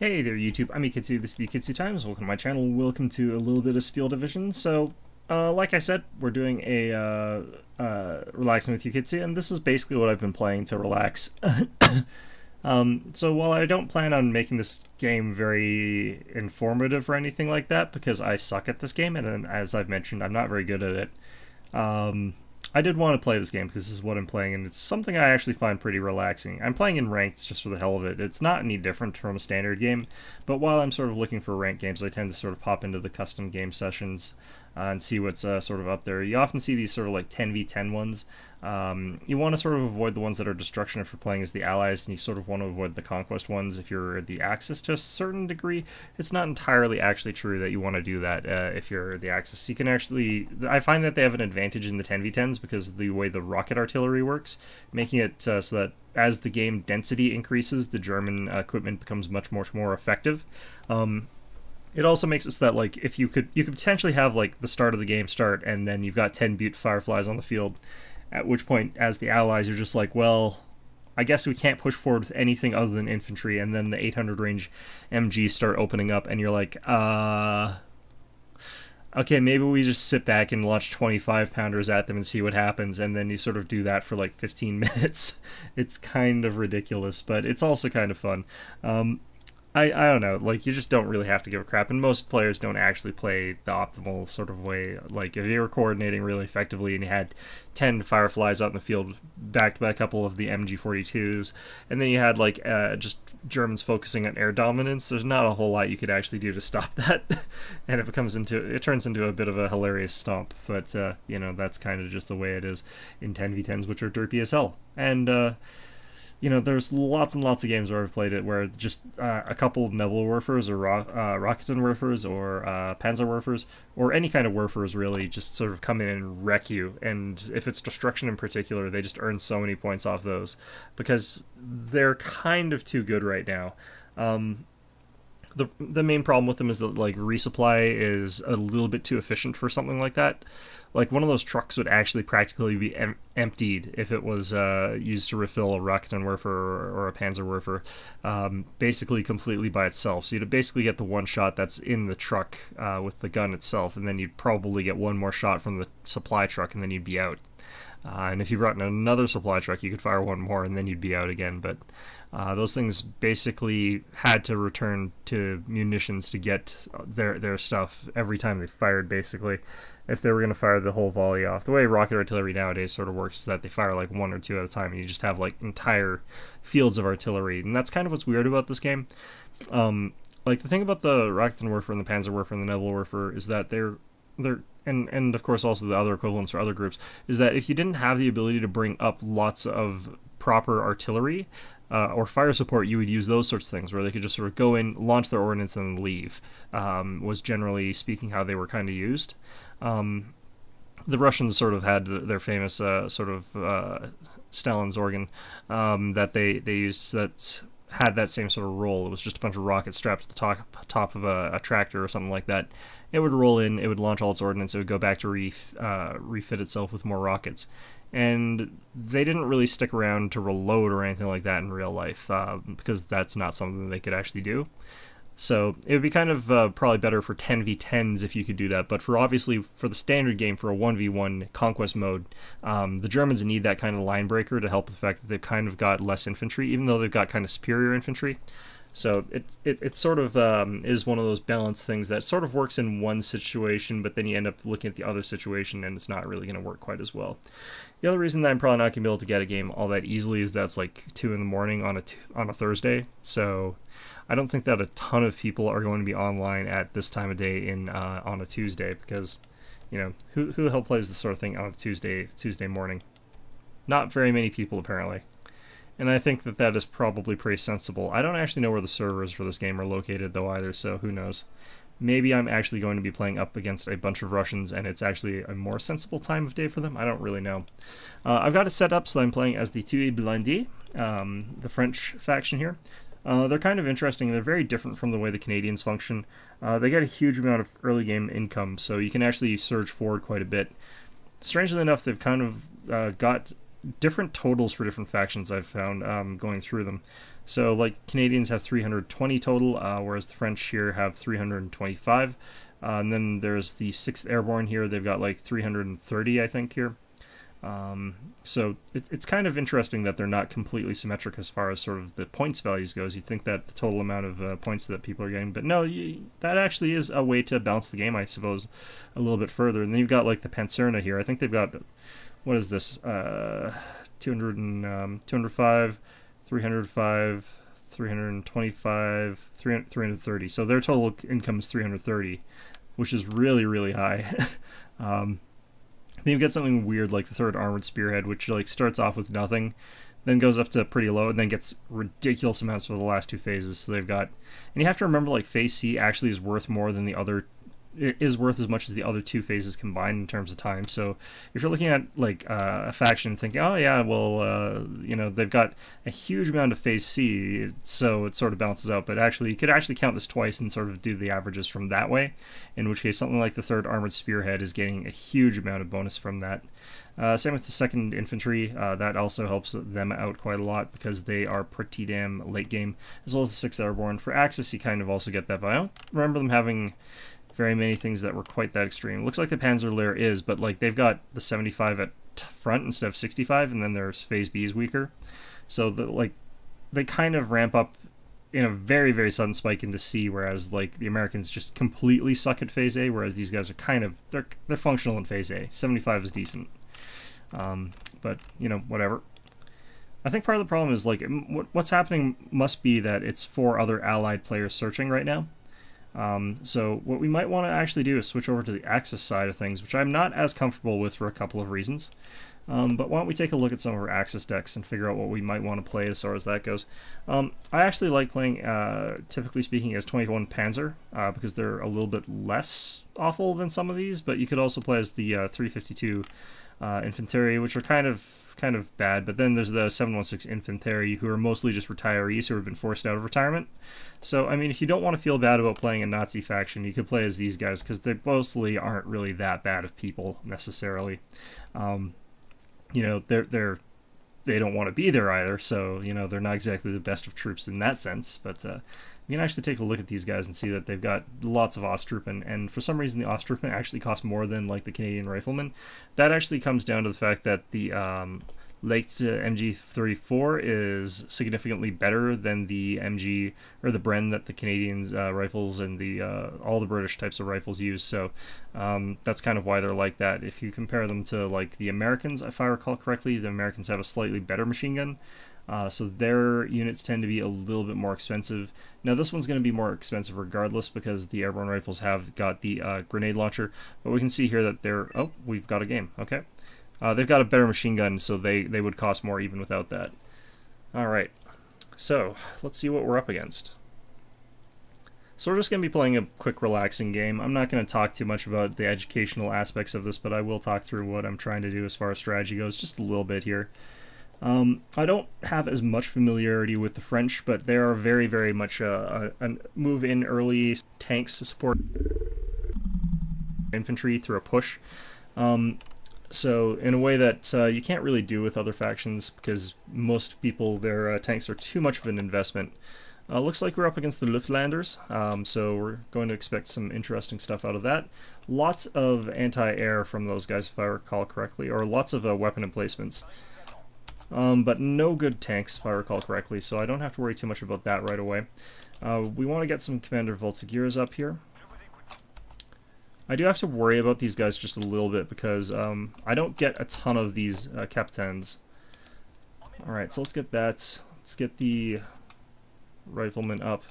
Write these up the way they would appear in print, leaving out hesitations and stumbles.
Hey there YouTube, I'm Yukitsu, this is the Yukitsu Times, welcome to my channel, welcome to a little bit of Steel Division. So, like I said, we're doing a, Relaxing with Yukitsu, and this is basically what I've been playing to relax. So while I don't plan on making this game very informative or anything like that, because I suck at this game, and then, as I've mentioned, I'm not very good at it, I did want to play this game because this is what I'm playing, and it's something I actually find pretty relaxing. I'm playing in ranked just for the hell of it. It's not any different from a standard game, but while I'm sort of looking for ranked games, I tend to sort of pop into the custom game sessions and see what's sort of up there. You often see these sort of like 10v10 ones. You want to sort of avoid the ones that are destruction if you're playing as the allies, and you sort of want to avoid the conquest ones if you're the Axis to a certain degree. It's not entirely actually true that you want to do that if you're the Axis. You can actually, I find that they have an advantage in the 10v10s because of the way the rocket artillery works, making it so that as the game density increases, the German equipment becomes much more effective. It also makes it so that, like, if you could potentially have like the start of the game start and then you've got 10 Butte Fireflies on the field, at which point as the allies you're just like, well, I guess we can't push forward with anything other than infantry, and then the 800 range MGs start opening up and you're like, okay, maybe we just sit back and launch 25 pounders at them and see what happens, and then you sort of do that for like 15 minutes. It's kind of ridiculous, but it's also kind of fun. I don't know, like, you just don't really have to give a crap, and most players don't actually play the optimal sort of way. Like, if you were coordinating really effectively and you had 10 Fireflies out in the field backed by a couple of the MG42s, and then you had, like, just Germans focusing on air dominance, there's not a whole lot you could actually do to stop that, and it turns into a bit of a hilarious stomp, but, you know, that's kind of just the way it is in 10v10s, which are derpy as hell. And, you know, there's lots and lots of games where I've played it where just a couple of Nebelwerfers or Raketenwerfers or Panzerwerfers or any kind of Werfers really just sort of come in and wreck you. And if it's destruction in particular, they just earn so many points off those because they're kind of too good right now. The main problem with them is that, like, resupply is a little bit too efficient for something like that. Like, one of those trucks would actually practically be emptied if it was used to refill a Raketenwerfer or a Panzerwerfer, basically completely by itself. So you'd basically get the one shot that's in the truck with the gun itself, and then you'd probably get one more shot from the supply truck, and then you'd be out. And if you brought in another supply truck, you could fire one more, and then you'd be out again. But those things basically had to return to munitions to get their stuff every time they fired, basically, if they were going to fire the whole volley off. The way rocket artillery nowadays sort of works is that they fire like one or two at a time, and you just have like entire fields of artillery. And that's kind of what's weird about this game. Like, the thing about the Raketenwerfer and the Panzerwerfer and the Nebelwerfer is that they're and of course also the other equivalents for other groups, is that if you didn't have the ability to bring up lots of proper artillery or fire support, you would use those sorts of things where they could just sort of go in, launch their ordnance, and leave, was generally speaking how they were kind of used. The Russians sort of had their famous sort of Stalin's organ that they used that had that same sort of role. It was just a bunch of rockets strapped to the top of a tractor or something like that. It would roll in, it would launch all its ordnance, it would go back to refit itself with more rockets. And they didn't really stick around to reload or anything like that in real life, because that's not something they could actually do. So it would be kind of probably better for 10v10s if you could do that, but for the standard game, for a 1v1 conquest mode, the Germans need that kind of line breaker to help with the fact that they've kind of got less infantry, even though they've got kind of superior infantry. So it sort of is one of those balanced things that sort of works in one situation, but then you end up looking at the other situation and it's not really going to work quite as well. The other reason that I'm probably not going to be able to get a game all that easily is that it's like 2 in the morning on a Thursday, so I don't think that a ton of people are going to be online at this time of day on a Tuesday, because, you know, who the hell plays this sort of thing on a Tuesday morning? Not very many people, apparently. And I think that is probably pretty sensible. I don't actually know where the servers for this game are located, though, either, so who knows. Maybe I'm actually going to be playing up against a bunch of Russians, and it's actually a more sensible time of day for them. I don't really know. I've got it set up so I'm playing as the Tués Blindés, the French faction here. They're kind of interesting. They're very different from the way the Canadians function. They get a huge amount of early game income, so you can actually surge forward quite a bit. Strangely enough, they've kind of got different totals for different factions, I've found going through them. So, like, Canadians have 320 total, whereas the French here have 325. And then there's the 6th Airborne here. They've got like 330, I think, here. So it's kind of interesting that they're not completely symmetric as far as sort of the points values goes. You think that the total amount of points that people are getting, but no, that actually is a way to balance the game, I suppose, a little bit further. And then you've got like the Panzerna here. I think they've got, what is this, 205, 305, 325, 330. So their total income is 330, which is really, really high. Then you get something weird like the 3rd Armored Spearhead, which like starts off with nothing, then goes up to pretty low, and then gets ridiculous amounts for the last 2 phases. So they've got, and you have to remember, like, phase C actually is worth more than the other, it is worth as much as the other 2 phases combined in terms of time. So if you're looking at like a faction and thinking, oh yeah, well, you know, they've got a huge amount of phase C, so it sort of balances out. But actually, you could actually count this twice and sort of do the averages from that way. In which case, something like the 3rd Armored Spearhead is getting a huge amount of bonus from that. Same with the 2nd Infantry. That also helps them out quite a lot because they are pretty damn late game, as well as the 6th Airborne. For Axis, you kind of also get that, but I don't remember them having very many things that were quite that extreme. Looks like the Panzer is, but like they've got the 75 at front instead of 65, and then their phase B is weaker. So they kind of ramp up in a very, very sudden spike into C, whereas like the Americans just completely suck at phase A, whereas these guys are kind of, they're functional in phase A. 75 is decent. But, you know, whatever. I think part of the problem is like what's happening must be that it's 4 other allied players searching right now. So what we might want to actually do is switch over to the Axis side of things, which I'm not as comfortable with for a couple of reasons. But why don't we take a look at some of our Axis decks and figure out what we might want to play as far as that goes. I actually like playing, typically speaking, as 21 Panzer, because they're a little bit less awful than some of these, but you could also play as the 352 Infantry, which are kind of bad, but then there's the 716 Infantry, who are mostly just retirees who have been forced out of retirement. So, I mean, if you don't want to feel bad about playing a Nazi faction, you could play as these guys, because they mostly aren't really that bad of people, necessarily. You know, they don't want to be there either, so, you know, they're not exactly the best of troops in that sense, but you can actually take a look at these guys and see that they've got lots of Osttruppen, and for some reason the Osttruppen actually cost more than, like, the Canadian Riflemen. That actually comes down to the fact that the Leitz MG34 is significantly better than the MG, or the Bren that the Canadians rifles and the all the British types of rifles use, so that's kind of why they're like that. If you compare them to, like, the Americans, if I recall correctly, the Americans have a slightly better machine gun, so their units tend to be a little bit more expensive. Now this one's going to be more expensive regardless because the airborne rifles have got the grenade launcher, but we can see here that they're, oh, we've got a game, okay. They've got a better machine gun, so they would cost more even without that. Alright, so let's see what we're up against. So we're just going to be playing a quick relaxing game. I'm not going to talk too much about the educational aspects of this, but I will talk through what I'm trying to do as far as strategy goes, just a little bit here. I don't have as much familiarity with the French, but they are very, very much a move in early tanks to support infantry through a push. So in a way that you can't really do with other factions, because most people, their tanks are too much of an investment. Looks like we're up against the Luftlanders, so we're going to expect some interesting stuff out of that. Lots of anti-air from those guys, if I recall correctly, or lots of weapon emplacements. But no good tanks, if I recall correctly, so I don't have to worry too much about that right away. We want to get some Commander Voltigeurs up here. I do have to worry about these guys just a little bit because I don't get a ton of these captains. Alright, so let's get that. Let's get the rifleman up.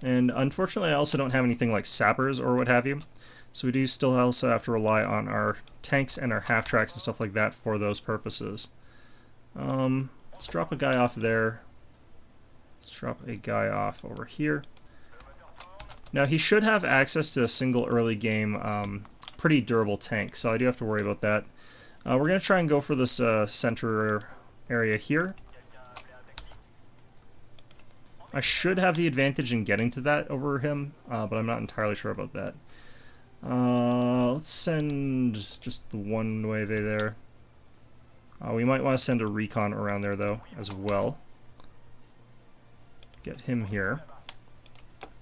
And unfortunately I also don't have anything like sappers or what have you. So we do still also have to rely on our tanks and our half-tracks and stuff like that for those purposes. Let's drop a guy off there. Let's drop a guy off over here. Now he should have access to a single early game pretty durable tank, so I do have to worry about that. We're going to try and go for this center area here. I should have the advantage in getting to that over him, but I'm not entirely sure about that. Let's send just the one wave there. We might want to send a recon around there, though, as well. Get him here.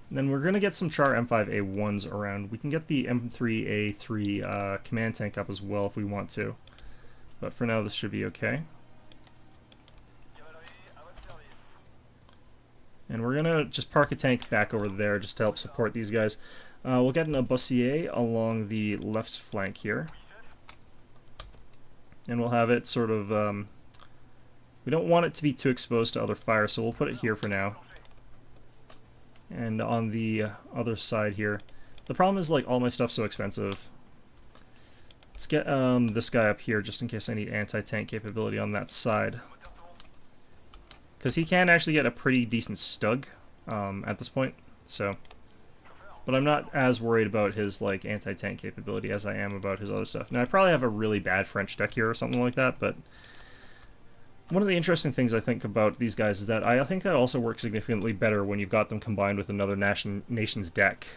And then we're going to get some Char M5A1s around. We can get the M3A3 command tank up as well if we want to. But for now, this should be okay. And we're going to just park a tank back over there just to help support these guys. We'll get an Abusier along the left flank here. And we'll have it sort of... we don't want it to be too exposed to other fire, so we'll put it here for now. And on the other side here, the problem is, like, all my stuff's so expensive. Let's get this guy up here just in case I need anti-tank capability on that side. Because he can actually get a pretty decent stug at this point, so... But I'm not as worried about his, like, anti-tank capability as I am about his other stuff. Now, I probably have a really bad French deck here or something like that, but... One of the interesting things I think about these guys is that I think that also works significantly better when you've got them combined with another nation's deck.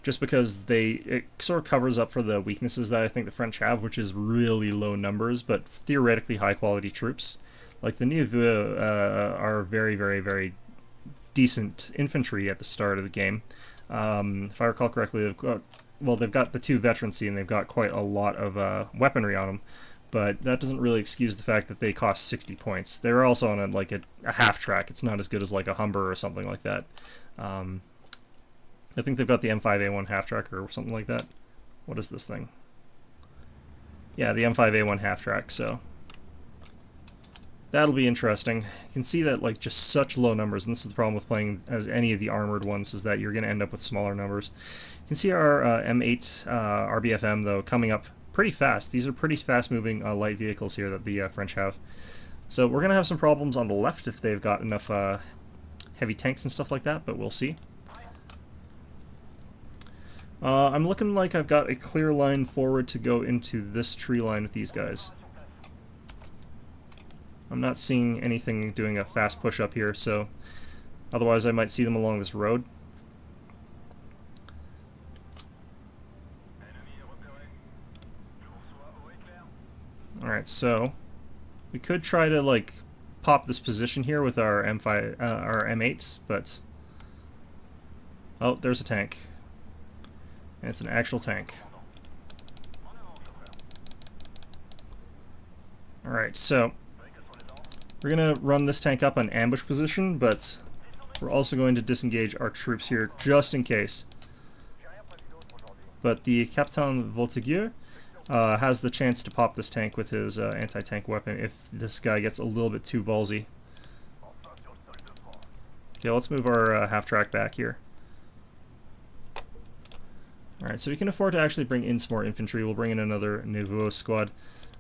Just because it sort of covers up for the weaknesses that I think the French have, which is really low numbers, but theoretically high-quality troops. Like, the Neveux are very, very, very decent infantry at the start of the game. If I recall correctly, they've got the 2 veterancy and they've got quite a lot of weaponry on them. But that doesn't really excuse the fact that they cost 60 points. They're also on a half track. It's not as good as like a Humber or something like that. I think they've got the M5A1 half track or something like that. What is this thing? Yeah, the M5A1 half track, so that'll be interesting. You can see that, like, just such low numbers, and this is the problem with playing as any of the armored ones, is that you're going to end up with smaller numbers. You can see our M8 RBFM, though, coming up pretty fast. These are pretty fast-moving light vehicles here that the French have. So we're going to have some problems on the left if they've got enough heavy tanks and stuff like that, but we'll see. I'm looking like I've got a clear line forward to go into this tree line with these guys. I'm not seeing anything doing a fast push up here, so otherwise I might see them along this road. Alright, so we could try to, like, pop this position here with our M8, but oh, there's a tank. And it's an actual tank. Alright, so we're going to run this tank up on ambush position, but we're also going to disengage our troops here just in case. But the Captain Voltigeur has the chance to pop this tank with his anti-tank weapon if this guy gets a little bit too ballsy. Okay, let's move our half-track back here. Alright, so we can afford to actually bring in some more infantry. We'll bring in another Neveux squad.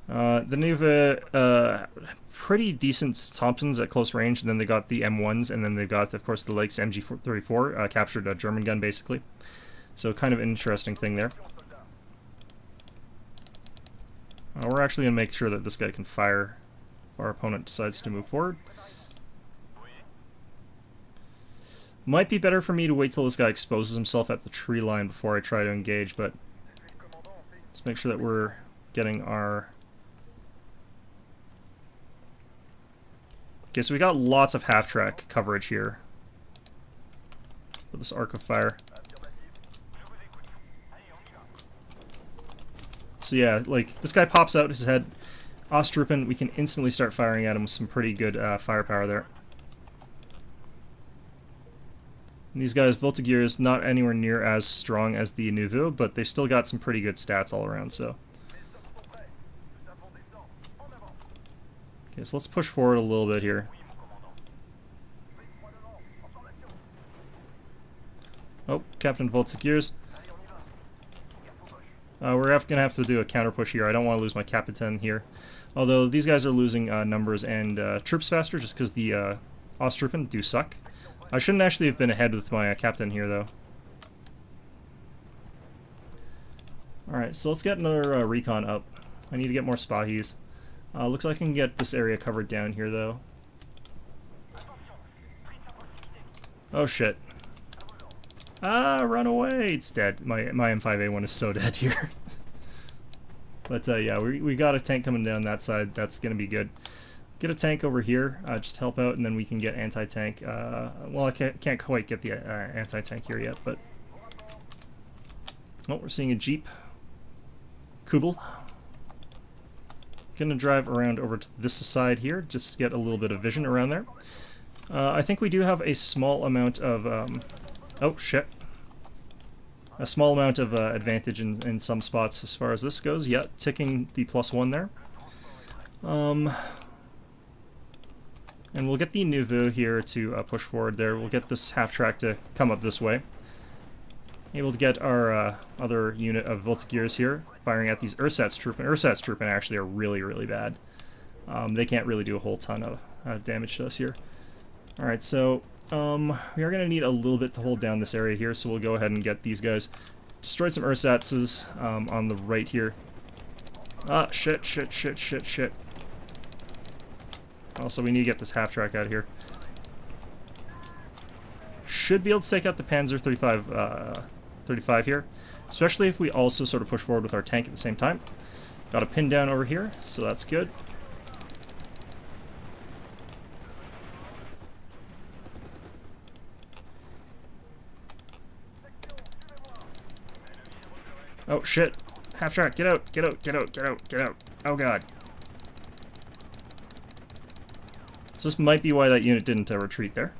The Neveux, pretty decent Thompsons at close range, and then they got the M1s, and then they've got, of course, the Lakes MG34, captured a German gun, basically. So kind of an interesting thing there. We're actually going to make sure that this guy can fire if our opponent decides to move forward. Might be better for me to wait till this guy exposes himself at the tree line before I try to engage, but let's make sure that we're getting our... Okay, so we got lots of half-track coverage here for this arc of fire. So yeah, like, this guy pops out his head, Ostrupen, we can instantly start firing at him with some pretty good firepower there. And these guys, Voltigeur is not anywhere near as strong as the Neveux, but they've still got some pretty good stats all around, so. Okay, so let's push forward a little bit here. Oh, Captain Voltigueur's. We're going to have to do a counter push here. I don't want to lose my Captain here. Although these guys are losing numbers and troops faster just because the Ostrupen do suck. I shouldn't actually have been ahead with my Captain here, though. Alright, so let's get another recon up. I need to get more Spahis. Looks like I can get this area covered down here, though. Oh, shit. Ah, run away! It's dead. My M5A1 is so dead here. But yeah, we got a tank coming down that side. That's going to be good. Get a tank over here, just help out, and then we can get anti-tank. Well, I can't quite get the anti-tank here yet, but... Oh, we're seeing a Jeep. Kubel. Gonna drive around over to this side here, just to get a little bit of vision around there. I think we do have a small amount of... oh, shit. A small amount of advantage in some spots as far as this goes. Yeah, ticking the +1 there. And we'll get the Nouveau here to push forward there. We'll get this half-track to come up this way. Able to get our other unit of Voltigeurs here, firing at these Ersatz trooping actually are really, really bad. They can't really do a whole ton of damage to us here. Alright, so we are going to need a little bit to hold down this area here, so we'll go ahead and get these guys. Destroyed some Ersatzes on the right here. Ah, shit. Also, we need to get this half-track out of here. Should be able to take out the Panzer 35 here, especially if we also sort of push forward with our tank at the same time. Got a pin down over here, so that's good. Oh shit! Half-track, get out! Oh god. So this might be why that unit didn't retreat there.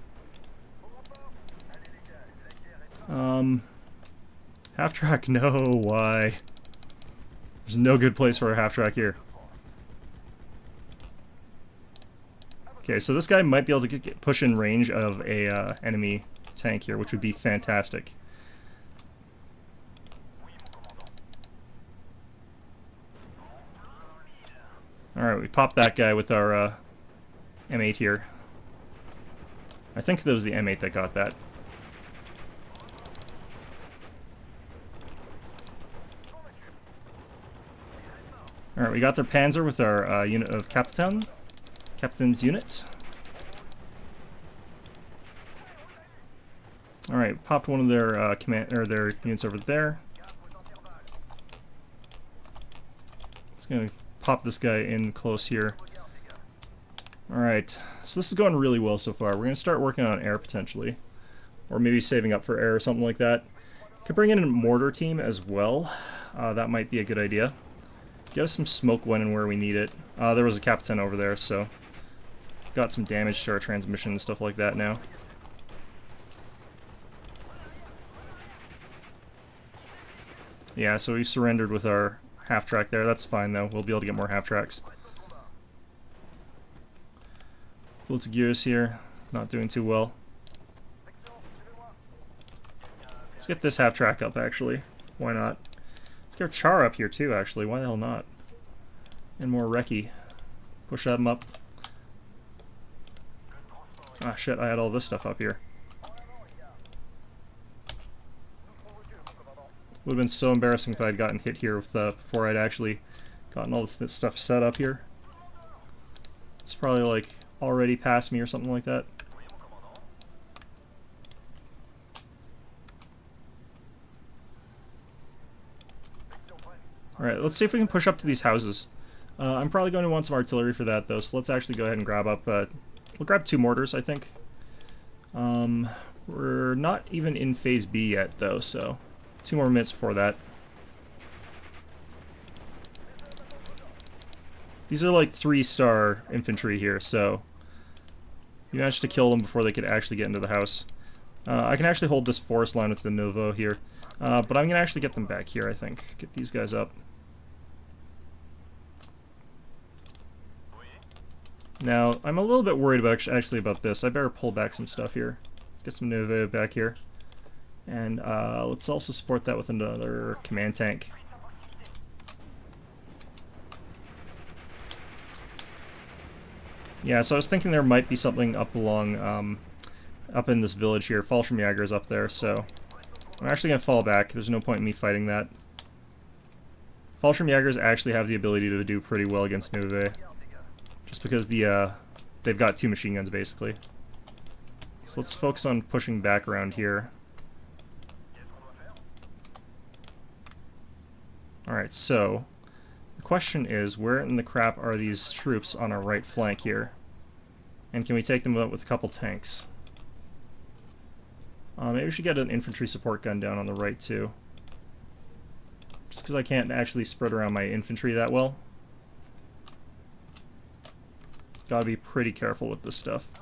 Half-track, no, why? There's no good place for a half-track here. Okay, so this guy might be able to push in range of a enemy tank here, which would be fantastic. Alright, we popped that guy with our M8 here. I think that was the M8 that got that. Alright, we got their Panzer with our unit of Captain's unit. Alright, popped one of their their units over there. It's gonna pop this guy in close here. Alright, so this is going really well so far. We're gonna start working on air potentially. Or maybe saving up for air or something like that. Could bring in a mortar team as well. That might be a good idea. Get us some smoke when and where we need it. There was a Captain over there, so got some damage to our transmission and stuff like that now. Yeah, so we surrendered with our half-track there. That's fine, though. We'll be able to get more half-tracks. Voltigeurs here, not doing too well. Let's get this half-track up, actually. Why not? Let's get our Char up here, too, actually. Why the hell not? And more Recce. Push them up. Ah, shit, I had all this stuff up here. Would have been so embarrassing if I had gotten hit here with before I'd actually gotten all this stuff set up here. It's probably like already past me or something like that. Alright, let's see if we can push up to these houses. I'm probably going to want some artillery for that though, so let's actually go ahead and grab up, we'll grab 2 mortars, I think. We're not even in phase B yet though, so 2 more minutes before that. These are like 3-star infantry here, so you managed to kill them before they could actually get into the house. I can actually hold this forest line with the Nouveau here, but I'm going to actually get them back here, I think. Get these guys up. Now, I'm a little bit worried about actually about this. I better pull back some stuff here. Let's get some Nouveau back here. And let's also support that with another command tank. Yeah, so I was thinking there might be something up along, up in this village here. Fallschirmjäger's up there, so I'm actually going to fall back. There's no point in me fighting that. Fallschirmjägers actually have the ability to do pretty well against Nouveau. Just because they've got 2 machine guns, basically. So let's focus on pushing back around here. Alright, so the question is, where in the crap are these troops on our right flank here? And can we take them out with a couple tanks? Maybe we should get an infantry support gun down on the right too. Just because I can't actually spread around my infantry that well. Gotta be pretty careful with this stuff.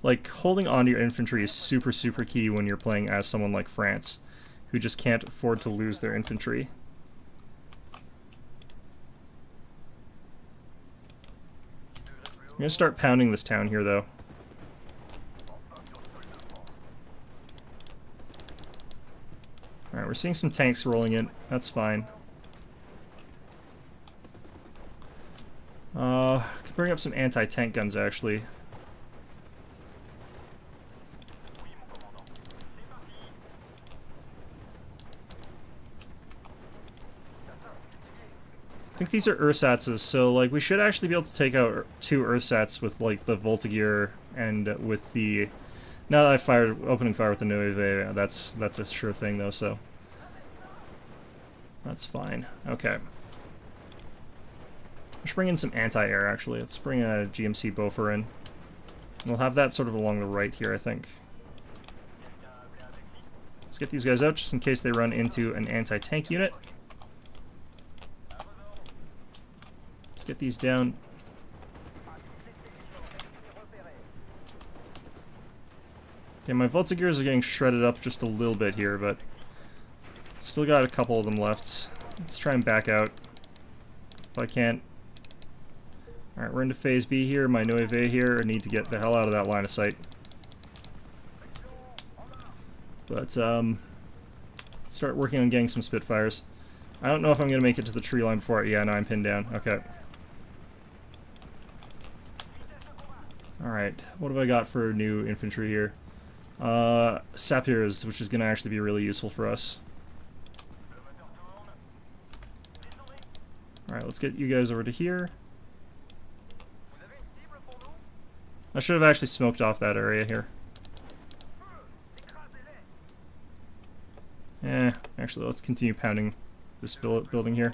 Like, holding on to your infantry is super, super key when you're playing as someone like France, who just can't afford to lose their infantry. I'm gonna start pounding this town here, though. Alright, we're seeing some tanks rolling in. That's fine. Could bring up some anti-tank guns, actually. I think these are ersatses, so like we should actually be able to take out 2 ersats with like the Voltigeur and with the... Now that I fired opening fire with the Nueve, that's a sure thing though, so that's fine. Okay. Let's bring in some anti-air actually. Let's bring a GMC Boffer in. We'll have that sort of along the right here, I think. Let's get these guys out just in case they run into an anti-tank unit. Let's get these down. Okay, my Voltigeurs are getting shredded up just a little bit here, but still got a couple of them left. Let's try and back out if I can't. Alright, we're into phase B here. My Nueve here. I need to get the hell out of that line of sight. But, start working on getting some Spitfires. I don't know if I'm going to make it to the tree line before... Yeah, no, I'm pinned down. Okay. Alright, what have I got for new infantry here? Sapirs, which is going to actually be really useful for us. Alright, let's get you guys over to here. I should have actually smoked off that area here. Actually, let's continue pounding this building here.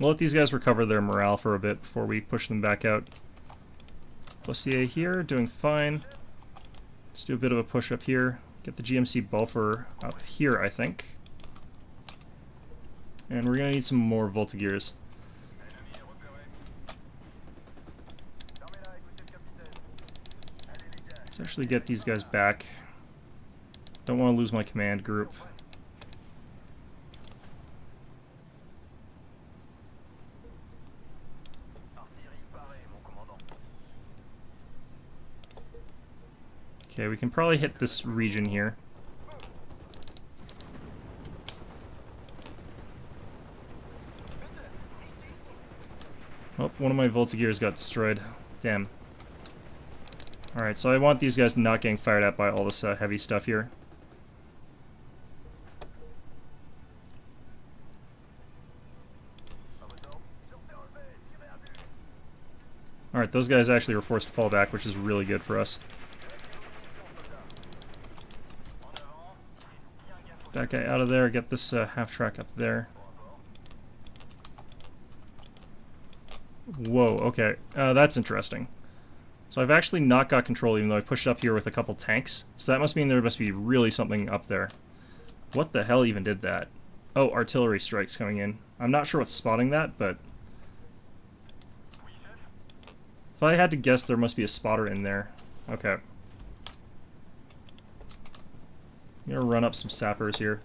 We'll let these guys recover their morale for a bit before we push them back out. Bossier here, doing fine. Let's do a bit of a push up here. Get the GMC Buffer up here, I think. And we're going to need some more Voltigeurs. Let's actually get these guys back. Don't want to lose my command group. Okay, we can probably hit this region here. Oh, one of my Voltigeurs got destroyed. Damn. Alright, so I want these guys not getting fired at by all this heavy stuff here. Alright, those guys actually were forced to fall back, which is really good for us. That guy out of there, get this half-track up there. Whoa, okay. That's interesting. So I've actually not got control even though I pushed up here with a couple tanks. So that must mean there must be really something up there. What the hell even did that? Oh, artillery strikes coming in. I'm not sure what's spotting that, but... if I had to guess, there must be a spotter in there. Okay. I'm gonna run up some sappers here.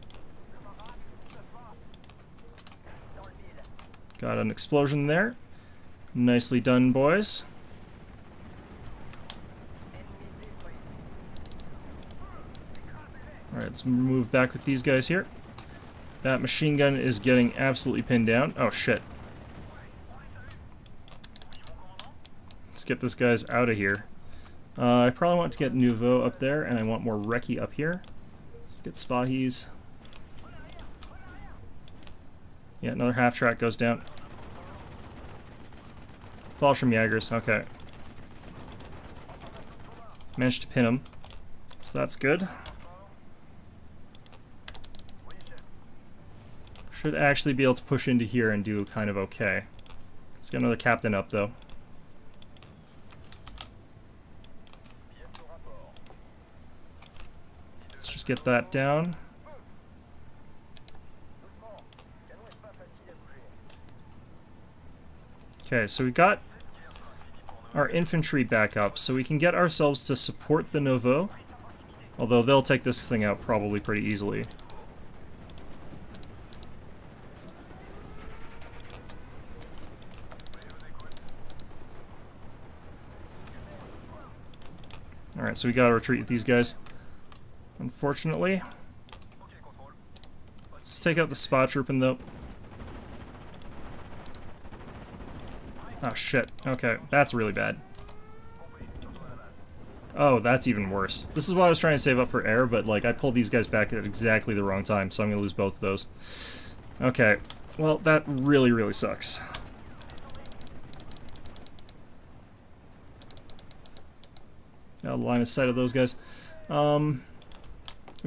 Got an explosion there. Nicely done, boys. Alright, let's move back with these guys here. That machine gun is getting absolutely pinned down. Oh, shit. Let's get this guys out of here. I probably want to get Nouveau up there, and I want more Recce up here. Let's get Spahis. Yeah, another half-track goes down. Fallschirmjägers, okay. Managed to pin him. So that's good. Should actually be able to push into here and do kind of okay. Let's get another captain up, though. Let's just get that down. Okay, so we got our infantry back up, so we can get ourselves to support the Nouveau. Although they'll take this thing out probably pretty easily. Alright, so we gotta retreat with these guys. Unfortunately. Let's take out the Spa Trooping though. Oh shit, okay, that's really bad. Oh, that's even worse. This is why I was trying to save up for air, but like I pulled these guys back at exactly the wrong time, so I'm gonna lose both of those. Okay, well that really, really sucks. Got a line of sight of those guys. We're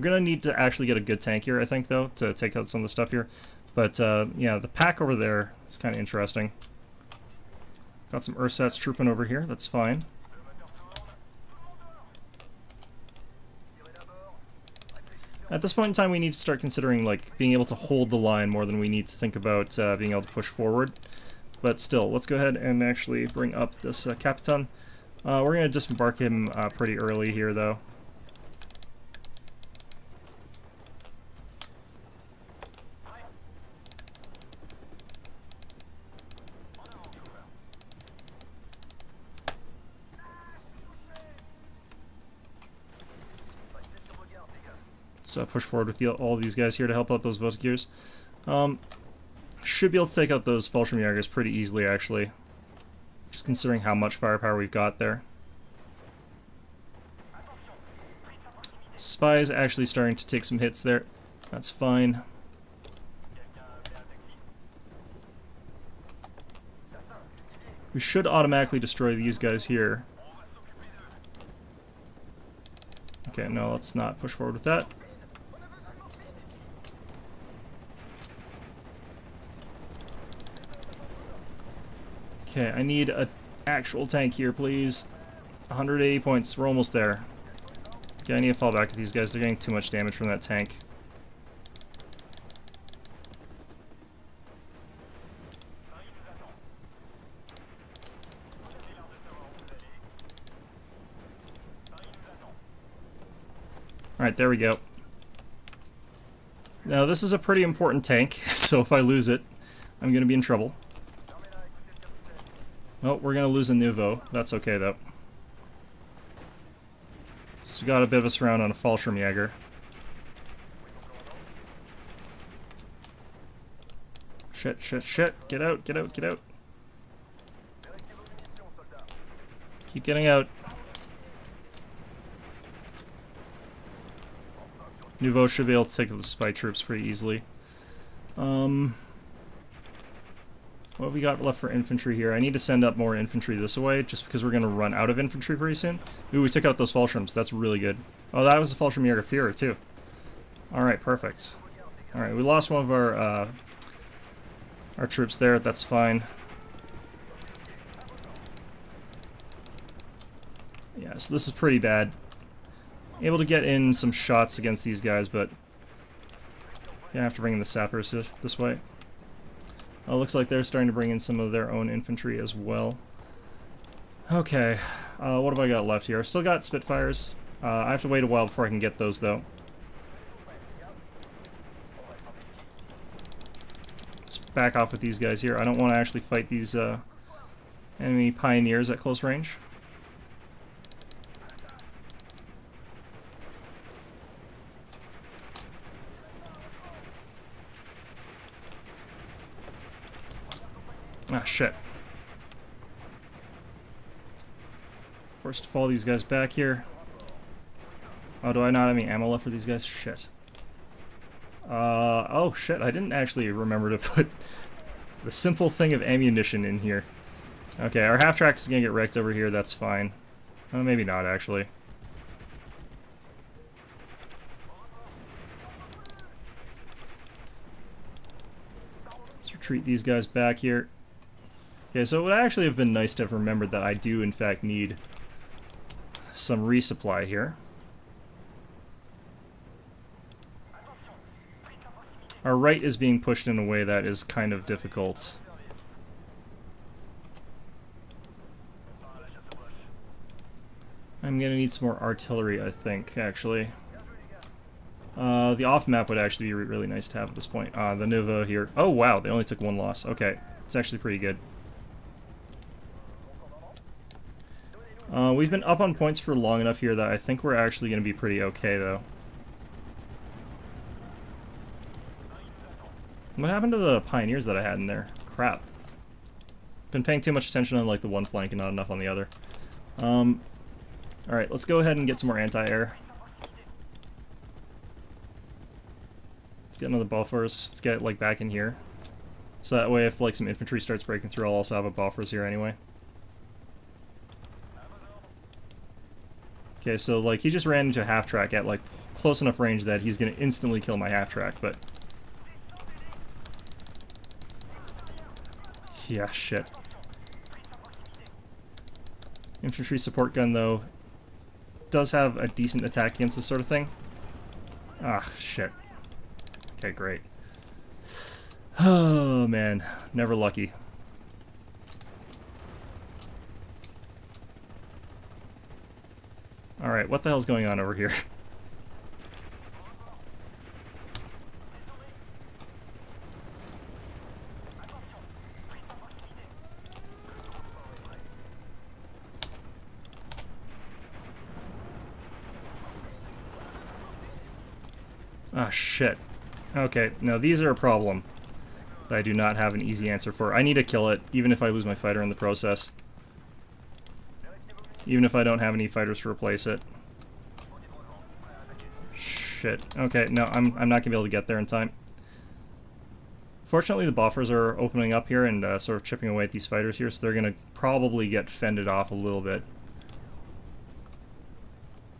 gonna need to actually get a good tank here, I think, though, to take out some of the stuff here. But yeah, the pack over there is kind of interesting. Got some ersatz trooping over here. That's fine. At this point in time, we need to start considering like being able to hold the line more than we need to think about being able to push forward. But still, let's go ahead and actually bring up this Capitan. We're going to disembark him pretty early here, though. Let's push forward with all these guys here to help out those Voltigeurs. Should be able to take out those Fallschirmjägers pretty easily, actually. Just considering how much firepower we've got there. Spy is actually starting to take some hits there. That's fine. We should automatically destroy these guys here. Okay, no, let's not push forward with that. Okay, I need an actual tank here, please. 180 points. We're almost there. Okay, I need to fall back with these guys. They're getting too much damage from that tank. Alright, there we go. Now, this is a pretty important tank, so if I lose it, I'm going to be in trouble. Oh, we're going to lose a Nouveau. That's okay, though. So we got a bit of a surround on a Fallschirmjäger. Shit, shit, shit. Get out, get out, get out. Keep getting out. Nouveau should be able to take out the spy troops pretty easily. What have we got left for infantry here? I need to send up more infantry this way, just because we're going to run out of infantry pretty soon. Ooh, we took out those Fallschirms. That's really good. Oh, that was a Fallschirmjäger Führer, too. Alright, perfect. Alright, we lost one of our troops there. That's fine. Yeah, so this is pretty bad. Able to get in some shots against these guys, but gonna have to bring in the sappers this way. Oh, looks like they're starting to bring in some of their own infantry as well. Okay, what have I got left here? I've still got Spitfires. I have to wait a while before I can get those, though. Let's back off with these guys here. I don't want to actually fight these enemy pioneers at close range. Ah, shit. Forced to fall these guys back here. Oh, do I not have any ammo left for these guys? Shit. Oh shit, I didn't actually remember to put the simple thing of ammunition in here. Okay, our half-track is gonna get wrecked over here, that's fine. Oh, maybe not, actually. retreat these guys back here. Okay, so it would actually have been nice to have remembered that I do in fact need some resupply here. Our right is being pushed in a way that is kind of difficult. I'm gonna need some more artillery, I think, actually. The off-map would actually be really nice to have at this point. The Nova here. Oh, wow, they only took one loss. Okay, it's actually pretty good. We've been up on points for long enough here that I think we're actually going to be pretty okay, though. What happened to the Pioneers that I had in there? Crap. Been paying too much attention on, like, the one flank and not enough on the other. Alright, let's go ahead and get some more anti-air. Let's get another buffers. Let's get, like, back in here. So that way if, like, some infantry starts breaking through, I'll also have a buffers here anyway. Okay, so, like, he just ran into a half-track at, like, close enough range that he's gonna instantly kill my half-track, but... yeah, shit. Infantry support gun, though, does have a decent attack against this sort of thing. Ah, shit. Okay, great. Oh, man. Never lucky. Alright, what the hell's going on over here? Ah, shit. Okay, now these are a problem that I do not have an easy answer for. I need to kill it, even if I lose my fighter in the process. Even if I don't have any fighters to replace it. Shit. Okay, no, I'm not going to be able to get there in time. Fortunately, the buffers are opening up here and sort of chipping away at these fighters here, so they're going to probably get fended off a little bit.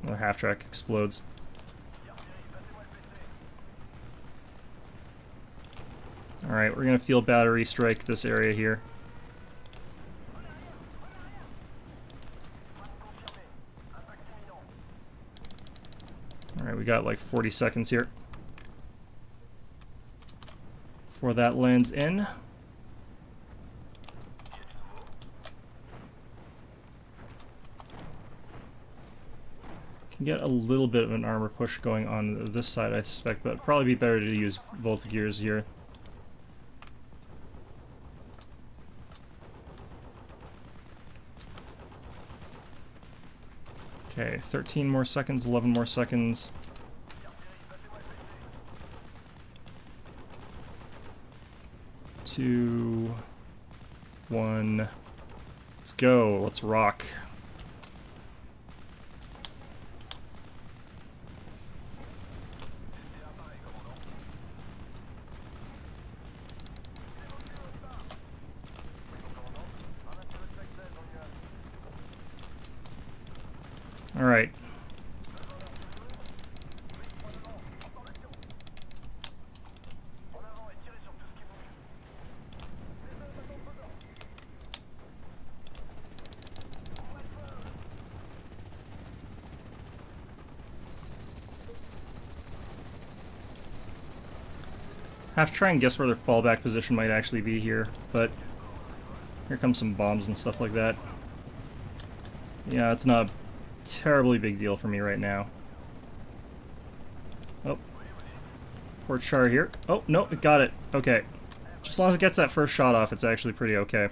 Another half-track explodes. Alright, we're going to field battery strike this area here. Alright, we got like 40 seconds here before that lands in. Can get a little bit of an armor push going on this side, I suspect, but it'd probably be better to use Voltigears here. Okay, 13 more seconds, 11 more seconds. Two, one. Let's go. Let's rock. All right. I have to try and guess where their fallback position might actually be here, but here comes some bombs and stuff like that. Yeah, it's not a terribly big deal for me right now. Oh. Port char here. Oh, no, it got it. Okay. Just as long as it gets that first shot off, it's actually pretty okay.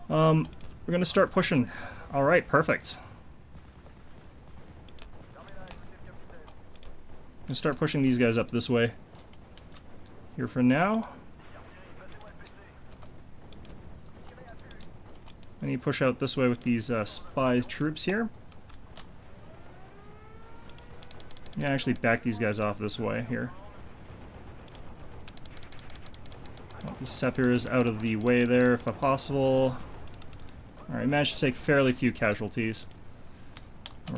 We're gonna start pushing. Alright, perfect. I'm gonna start pushing these guys up this way. Here for now. I need to push out this way with these spy troops here. Yeah, actually back these guys off this way here. Want the Sepirs out of the way there if possible. Alright, managed to take fairly few casualties.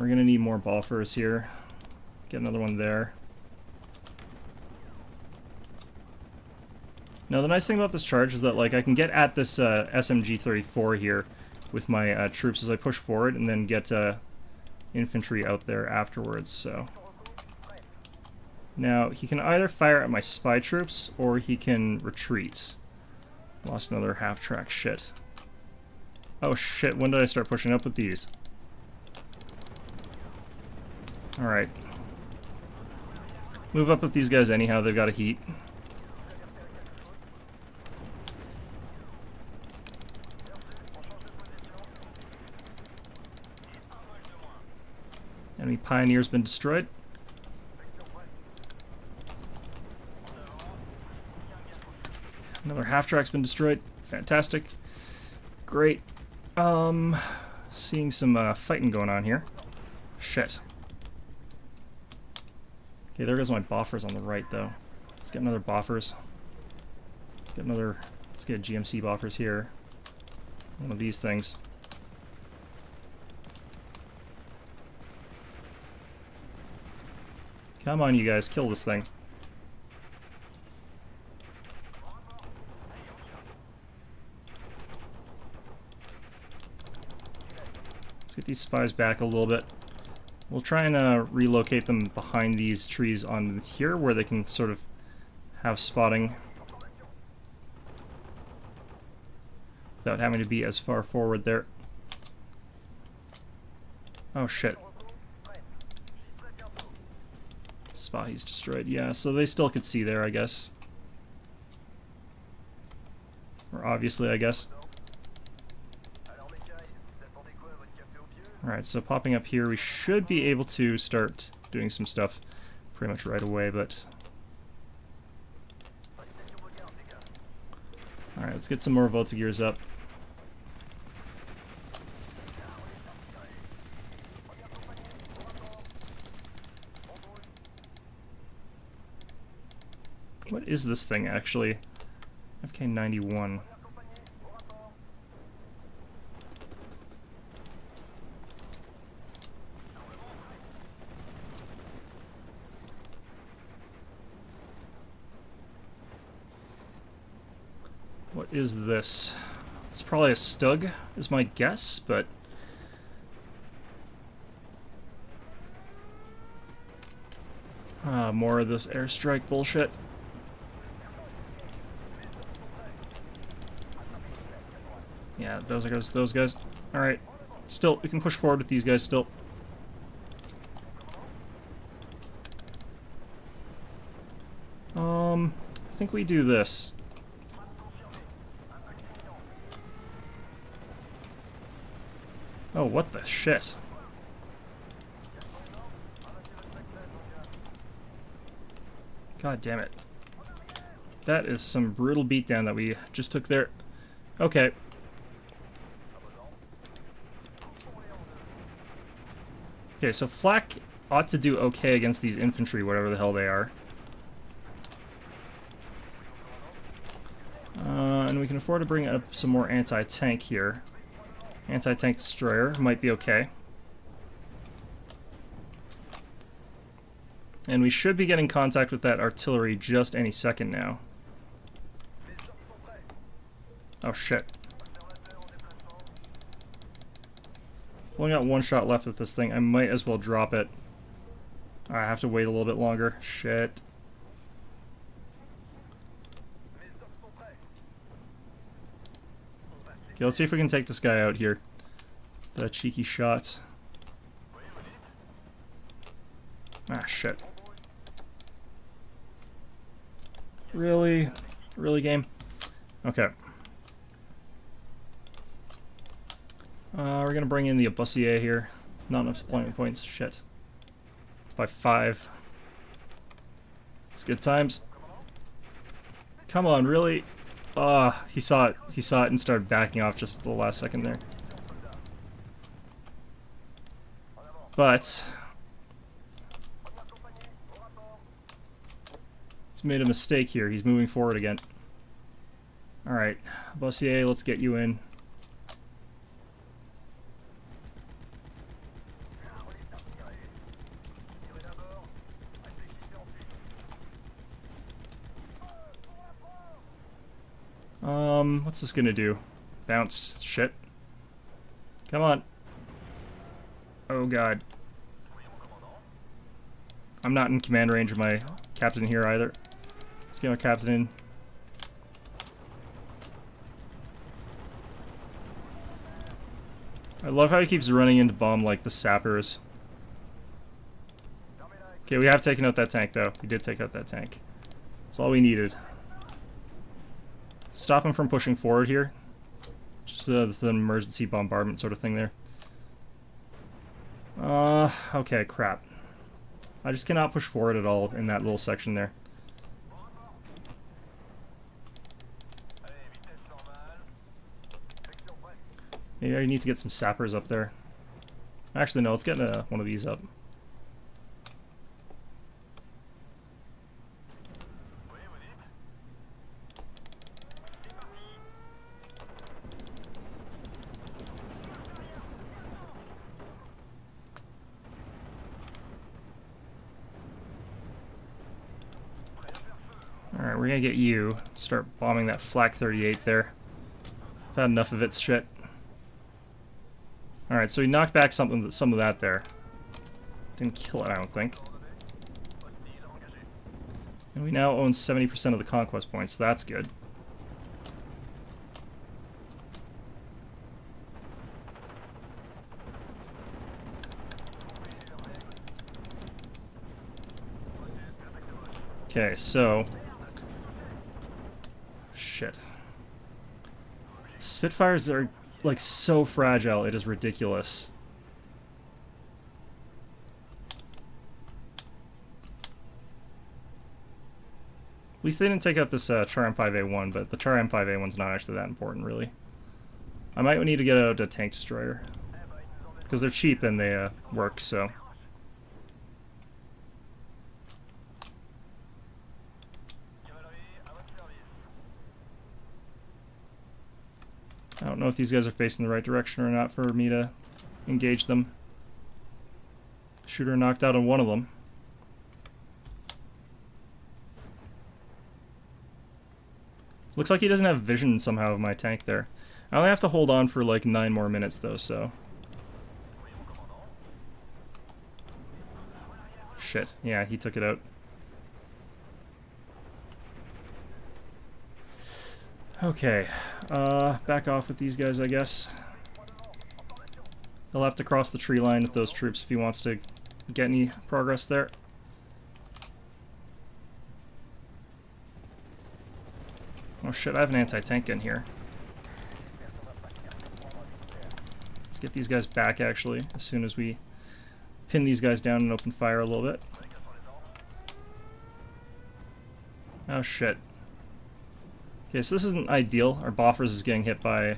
We're gonna need more buffers here. Get another one there. Now the nice thing about this charge is that like I can get at this SMG-34 here with my troops as I push forward, and then get infantry out there afterwards. So now he can either fire at my spy troops or he can retreat. Lost another half-track. Shit. Oh shit, when did I start pushing up with these? Alright. Move up with these guys anyhow, they've got a heat. Enemy Pioneer's been destroyed. Another half-track's been destroyed. Fantastic. Great. Seeing some fighting going on here. Shit. Okay, there goes my boffers on the right, though. Let's get another boffers. Let's get GMC boffers here. One of these things. Come on, you guys, kill this thing. Let's get these spies back a little bit. We'll try and relocate them behind these trees on here where they can sort of have spotting without having to be as far forward there. Oh shit. Spot he's destroyed. Yeah, so they still could see there, I guess. Or obviously, I guess. Alright, so popping up here, we should be able to start doing some stuff pretty much right away, but... Alright, let's get some more Voltigears up. What is this thing, actually? FK-91. What is this? It's probably a Stug, is my guess, but... more of this airstrike bullshit. Yeah, those guys. Alright. Still, we can push forward with these guys still. I think we do this. Oh, what the shit? God damn it. That is some brutal beatdown that we just took there. Okay. Okay, so Flak ought to do okay against these infantry, whatever the hell they are. And we can afford to bring up some more anti-tank here. Anti-tank destroyer might be okay. And we should be getting contact with that artillery just any second now. Oh shit. Only got one shot left with this thing. I might as well drop it. I have to wait a little bit longer. Shit. Okay, let's see if we can take this guy out here. That cheeky shot. Ah, shit. Really? Really, game? Okay. We're gonna bring in the Abusier here. Not enough deployment points. Shit. By 5. It's good times. Come on, really? He saw it. He saw it and started backing off just at the last second there. But he's made a mistake here. He's moving forward again. Alright, Abusier, let's get you in. What's this gonna do? Bounce. Shit. Come on. Oh god. I'm not in command range of my captain here either. Let's get our captain in. I love how he keeps running into bomb like the sappers. Okay, we have taken out that tank though. We did take out that tank. That's all we needed. Stop him from pushing forward here. Just the emergency bombardment sort of thing there. Okay, crap. I just cannot push forward at all in that little section there. Maybe I need to get some sappers up there. Actually, no, let's get one of these up. Alright, we're gonna get you. Start bombing that Flak 38 there. I've had enough of its shit. Alright, so he knocked back some of that there. Didn't kill it, I don't think. And we now own 70% of the conquest points, so that's good. Okay, so... Shit. Spitfires are, like, so fragile, it is ridiculous. At least they didn't take out this Char M5A1, but the Char M5A1's not actually that important, really. I might need to get out a tank destroyer. Because they're cheap and they work, so... I don't know if these guys are facing the right direction or not for me to engage them. Shooter knocked out on one of them. Looks like he doesn't have vision somehow of my tank there. I only have to hold on for like 9 more minutes though, so... Shit, yeah, he took it out. Okay, back off with these guys, I guess. He'll have to cross the tree line with those troops if he wants to get any progress there. Oh shit, I have an anti-tank gun here. Let's get these guys back, actually, as soon as we pin these guys down and open fire a little bit. Oh shit. Okay, so this isn't ideal. Our Bofors is getting hit by a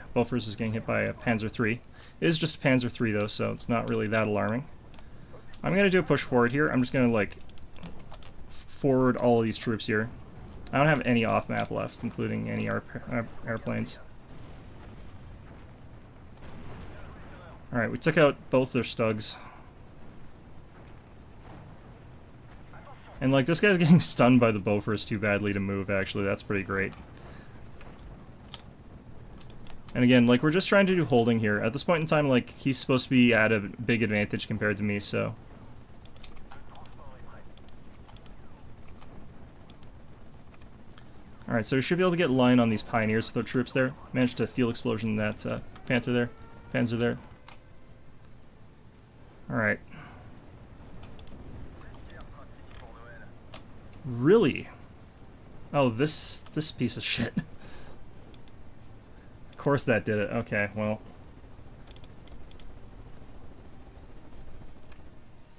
Panzer 3. It is just a Panzer 3 though, so it's not really that alarming. I'm gonna do a push forward here. I'm just gonna like forward all of these troops here. I don't have any off map left, including any airplanes. Alright, we took out both their Stugs. And like this guy's getting stunned by the Bofors too badly to move, actually. That's pretty great. And again, like, we're just trying to do holding here. At this point in time, like, he's supposed to be at a big advantage compared to me, so... Alright, so we should be able to get line on these Pioneers with our troops there. Managed to field explosion that Panzer there. Alright. Really? Oh, this piece of shit. Of course that did it. Okay, well.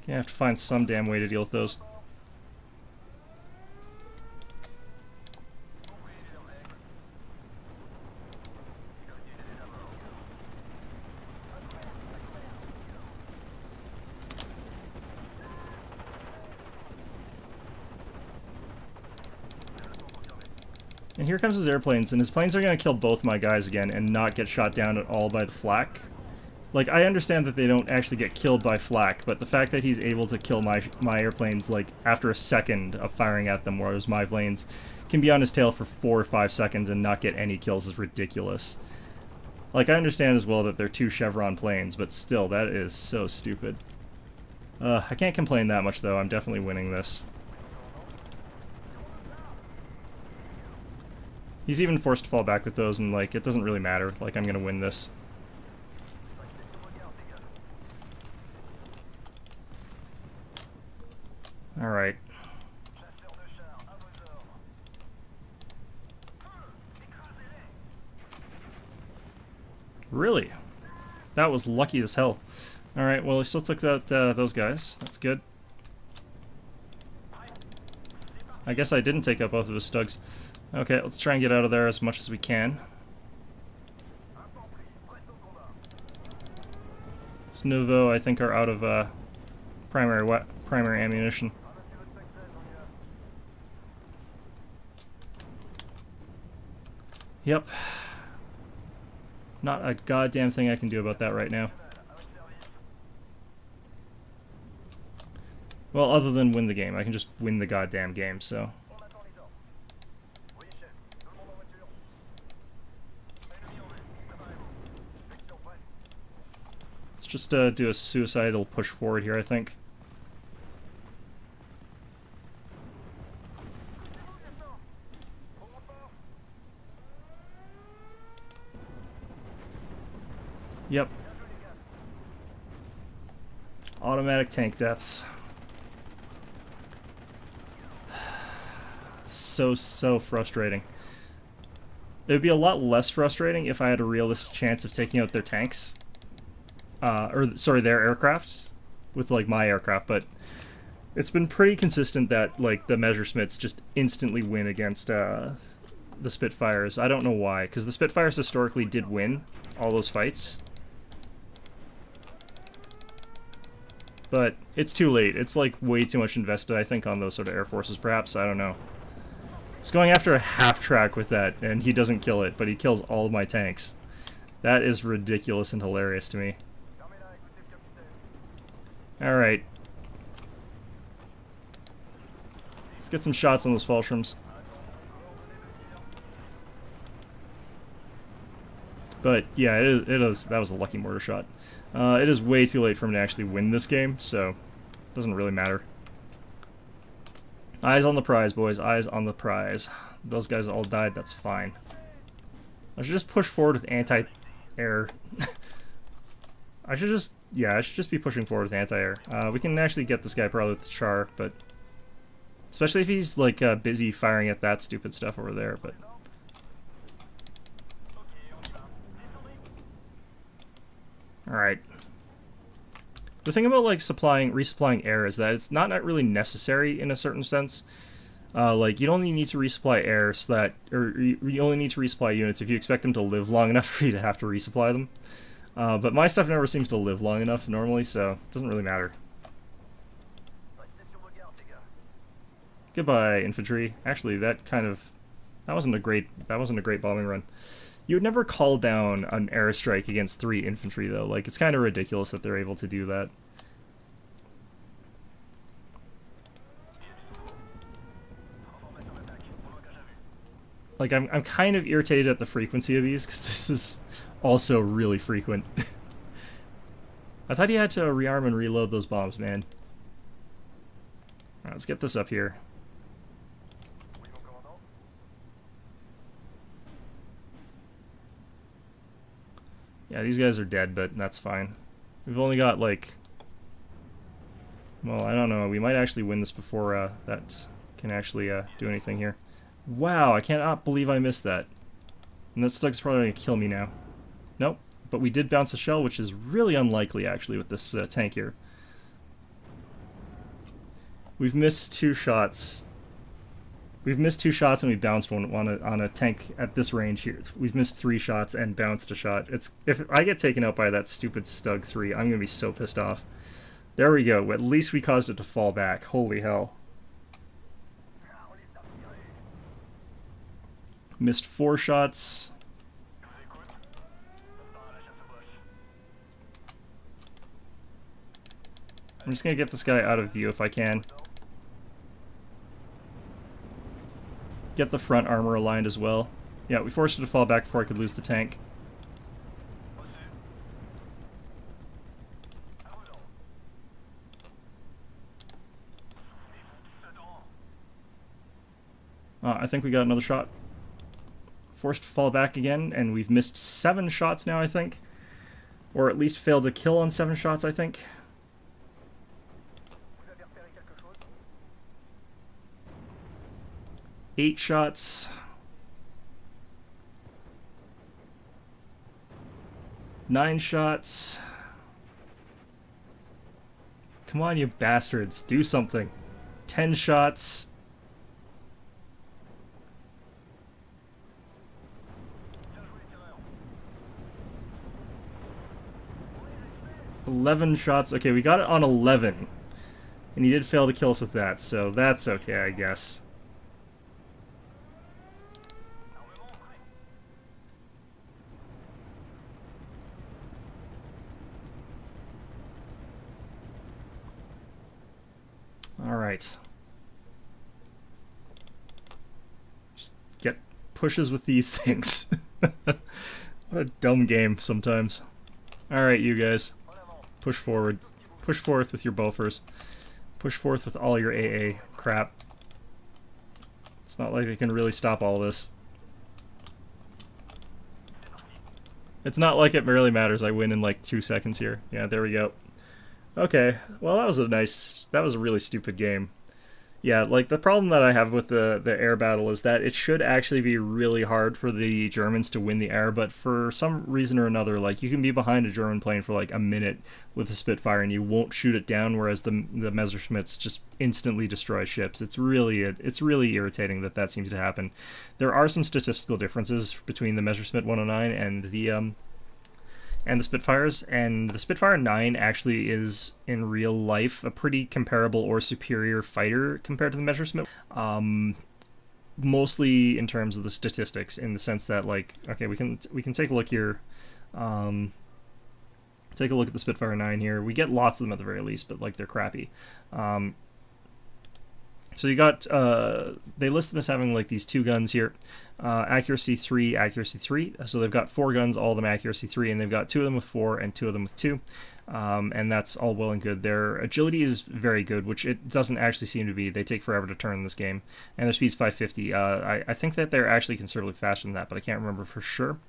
Gonna have to find some damn way to deal with those. And here comes his airplanes, and his planes are going to kill both my guys again and not get shot down at all by the flak. Like, I understand that they don't actually get killed by flak, but the fact that he's able to kill my airplanes, like, after a second of firing at them, whereas my planes can be on his tail for 4 or 5 seconds and not get any kills is ridiculous. Like, I understand as well that they're 2 Chevron planes, but still, that is so stupid. I can't complain that much, though. I'm definitely winning this. He's even forced to fall back with those, and, like, it doesn't really matter. Like, I'm gonna win this. Alright. Really? That was lucky as hell. Alright, well, we still took that those guys. That's good. I guess I didn't take out both of his stugs. Okay, let's try and get out of there as much as we can. This Nouveau, I think, are out of primary ammunition. Yep. Not a goddamn thing I can do about that right now. Well, other than win the game. I can just win the goddamn game, so... Let's just do a suicidal push forward here, I think. Yep. Automatic tank deaths. So frustrating. It would be a lot less frustrating if I had a realistic chance of taking out their tanks. Sorry, their aircraft with, like, my aircraft, but it's been pretty consistent that, like, the Messerschmitts just instantly win against the Spitfires. I don't know why, because the Spitfires historically did win all those fights. But it's too late. It's, like, way too much invested, I think, on those sort of air forces, perhaps. I don't know. He's going after a half-track with that, and he doesn't kill it, but he kills all of my tanks. That is ridiculous and hilarious to me. Alright. Let's get some shots on those Fallschirms. But, yeah, it is, that was a lucky mortar shot. It is way too late for him to actually win this game, so it doesn't really matter. Eyes on the prize, boys. Eyes on the prize. Those guys all died, that's fine. I should just push forward with anti-air. I should just be pushing forward with anti-air. We can actually get this guy probably with the char, but... Especially if he's, like, busy firing at that stupid stuff over there, but... Alright. The thing about, like, resupplying air is that it's not really necessary in a certain sense. Like, you only need to resupply air so that... Or you only need to resupply units if you expect them to live long enough for you to have to resupply them. But my stuff never seems to live long enough normally, so it doesn't really matter. Goodbye, infantry. Actually, that wasn't a great bombing run. You would never call down an airstrike against 3 infantry, though. Like, it's kind of ridiculous that they're able to do that. Like, I'm kind of irritated at the frequency of these, because this is also really frequent. I thought you had to rearm and reload those bombs, man. Alright, let's get this up here. Yeah, these guys are dead, but that's fine. We've only got, like... Well, I don't know. We might actually win this before that can actually do anything here. Wow, I cannot believe I missed that. And that Stug's probably going to kill me now. Nope. But we did bounce a shell, which is really unlikely, actually, with this tank here. We've missed 2 shots. We've missed 2 shots and we bounced one on a tank at this range here. We've missed 3 shots and bounced a shot. If I get taken out by that stupid Stug 3, I'm going to be so pissed off. There we go. At least we caused it to fall back. Holy hell. Missed 4 shots. I'm just going to get this guy out of view if I can. Get the front armor aligned as well. Yeah, we forced it to fall back before I could lose the tank. I think we got another shot. Forced to fall back again, and we've missed 7 shots now, I think. Or at least failed to kill on 7 shots, I think. Eight shots. 9 shots. Come on, you bastards. Do something. 10 shots. 11 shots. Okay, we got it on 11. And he did fail to kill us with that, so that's okay, I guess. Alright. Just get pushes with these things. What a dumb game sometimes. Alright, you guys. Push forward. Push forth with your Bofors. Push forth with all your AA crap. It's not like they can really stop all this. It's not like it really matters. I win in like 2 seconds here. Yeah, there we go. Okay, well that was a really stupid game. Yeah, like the problem that I have with the air battle is that it should actually be really hard for the Germans to win the air, but for some reason or another, like you can be behind a German plane for like a minute with a Spitfire and you won't shoot it down, whereas the Messerschmitts just instantly destroy ships. It's really irritating that seems to happen. There are some statistical differences between the Messerschmitt 109 and the Spitfires, and the Spitfire 9 actually is, in real life, a pretty comparable or superior fighter compared to the Messerschmitt. Mostly in terms of the statistics, in the sense that, like, okay, we can take a look here. Take a look at the Spitfire 9 here. We get lots of them at the very least, but, like, they're crappy. So you got, they list them as having like these 2 guns here, accuracy 3, accuracy 3. So they've got 4 guns, all of them accuracy 3, and they've got 2 of them with 4 and 2 of them with 2. And that's all well and good. Their agility is very good, which it doesn't actually seem to be. They take forever to turn in this game. And their speed's 550. I think that they're actually considerably faster than that, but I can't remember for sure.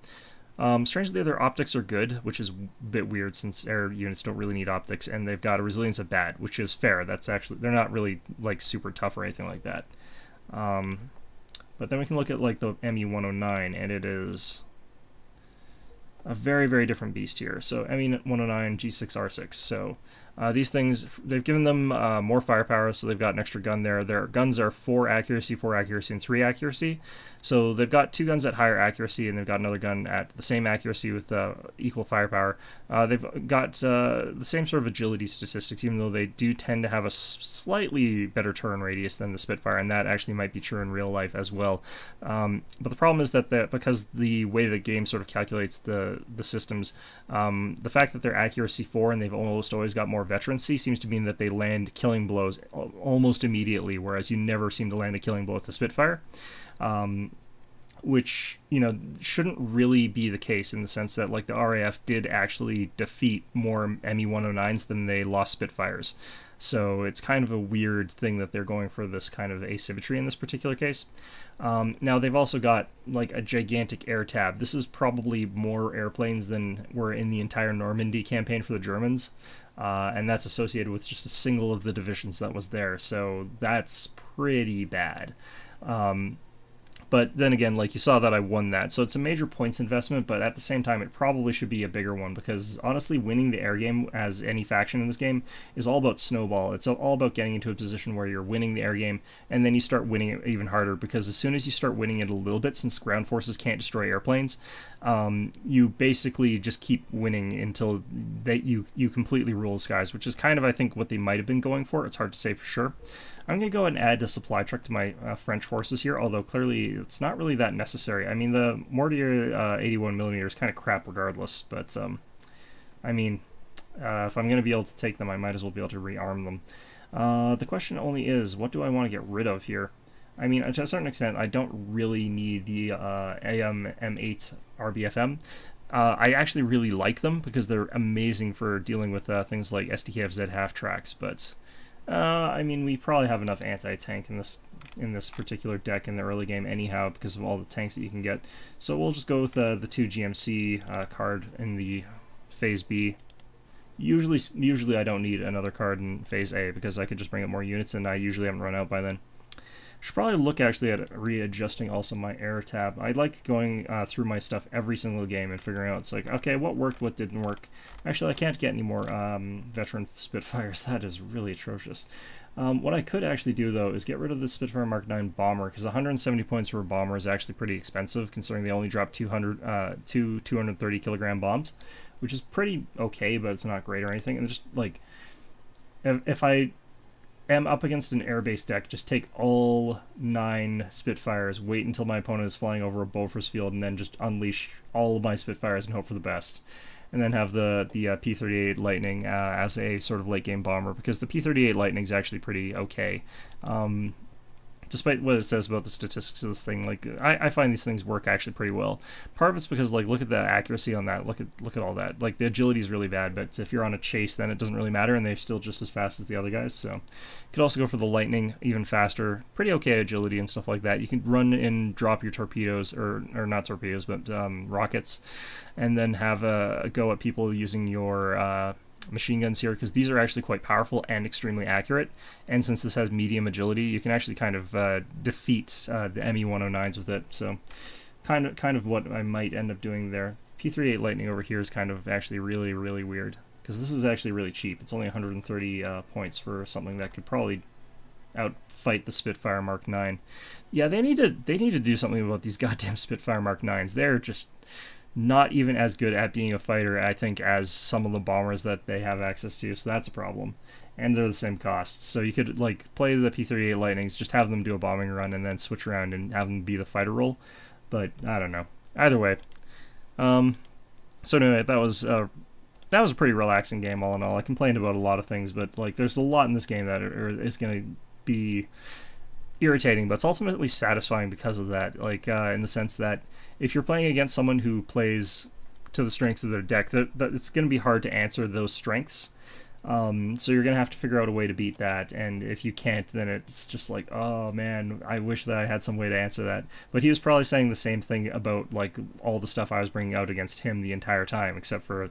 Strangely, their optics are good, which is a bit weird since air units don't really need optics, and they've got a resilience of bad, which is fair. That's actually, they're not really like super tough or anything like that. But then we can look at like the ME-109, and it is a very, very different beast here. So ME-109 G6R6. So these things, they've given them more firepower, so they've got an extra gun there. Their guns are 4 accuracy, and 3 accuracy. So they've got 2 guns at higher accuracy, and they've got another gun at the same accuracy with equal firepower. They've got the same sort of agility statistics, even though they do tend to have a slightly better turn radius than the Spitfire, and that actually might be true in real life as well. But the problem is that because the way the game sort of calculates the systems, the fact that they're accuracy 4 and they've almost always got more veterancy seems to mean that they land killing blows almost immediately, whereas you never seem to land a killing blow with the Spitfire. Which, you know, shouldn't really be the case, in the sense that, like, the RAF did actually defeat more ME-109s than they lost Spitfires. So it's kind of a weird thing that they're going for this kind of asymmetry in this particular case. Now, they've also got, like, a gigantic air tab. This is probably more airplanes than were in the entire Normandy campaign for the Germans. And that's associated with just a single of the divisions that was there. So that's pretty bad. But then again, like, you saw that I won that, so it's a major points investment, but at the same time, it probably should be a bigger one, because honestly, winning the air game as any faction in this game is all about snowball. It's all about getting into a position where you're winning the air game, and then you start winning it even harder, because as soon as you start winning it a little bit, since ground forces can't destroy airplanes, you basically just keep winning until you completely rule the skies, which is kind of, I think, what they might have been going for. It's hard to say for sure. I'm going to go ahead and add a supply truck to my French forces here, although clearly it's not really that necessary. I mean, the Mortier 81mm is kind of crap regardless, but, I mean, If I'm going to be able to take them, I might as well be able to rearm them. The question only is, what do I want to get rid of here? I mean, to a certain extent, I don't really need the AM M8 RBFM. I actually really like them because they're amazing for dealing with things like SDKFZ half tracks, but I mean, we probably have enough anti-tank in this particular deck in the early game anyhow because of all the tanks that you can get. So we'll just go with the 2 GMC card in the Phase B. Usually I don't need another card in Phase A because I could just bring up more units and I usually haven't run out by then. Should probably look actually at readjusting also my air tab. I like going through my stuff every single game and figuring out, it's like, okay, what worked, what didn't work. Actually, I can't get any more veteran Spitfires. That is really atrocious. What I could actually do, though, is get rid of the Spitfire Mark 9 bomber, because 170 points for a bomber is actually pretty expensive, considering they only drop 230 kilogram bombs, which is pretty okay, but it's not great or anything. And just, like, if I am up against an air-based deck, just take all 9 Spitfires, wait until my opponent is flying over a Bofors field, and then just unleash all of my Spitfires and hope for the best. And then have the P-38 Lightning as a sort of late-game bomber, because the P-38 Lightning is actually pretty okay. Despite what it says about the statistics of this thing, like I find these things work actually pretty well. Part of it's because, like, look at the accuracy on that. Look at all that. Like, the agility is really bad, but if you're on a chase, then it doesn't really matter, and they're still just as fast as the other guys. So, you could also go for the Lightning, even faster. Pretty okay agility and stuff like that. You can run and drop your torpedoes, or not torpedoes, but rockets, and then have a go at people using your machine guns here, because these are actually quite powerful and extremely accurate, and since this has medium agility, you can actually kind of defeat the ME-109s with it. So kind of what I might end up doing there. P-38 Lightning over here is kind of actually really, really weird, because this is actually really cheap. It's only 130 points for something that could probably outfight the Spitfire Mark 9. Yeah, they need to do something about these goddamn Spitfire Mark 9s. They're just not even as good at being a fighter, I think, as some of the bombers that they have access to, so that's a problem. And they're the same cost. So you could, like, play the P-38 Lightnings, just have them do a bombing run, and then switch around and have them be the fighter role. But, I don't know. Either way. So anyway, that was a pretty relaxing game, all in all. I complained about a lot of things, but, like, there's a lot in this game that is going to be irritating, but it's ultimately satisfying because of that. Like, in the sense that if you're playing against someone who plays to the strengths of their deck, that it's going to be hard to answer those strengths. So you're going to have to figure out a way to beat that, and if you can't, then it's just like, oh man, I wish that I had some way to answer that. But he was probably saying the same thing about, like, all the stuff I was bringing out against him the entire time, except for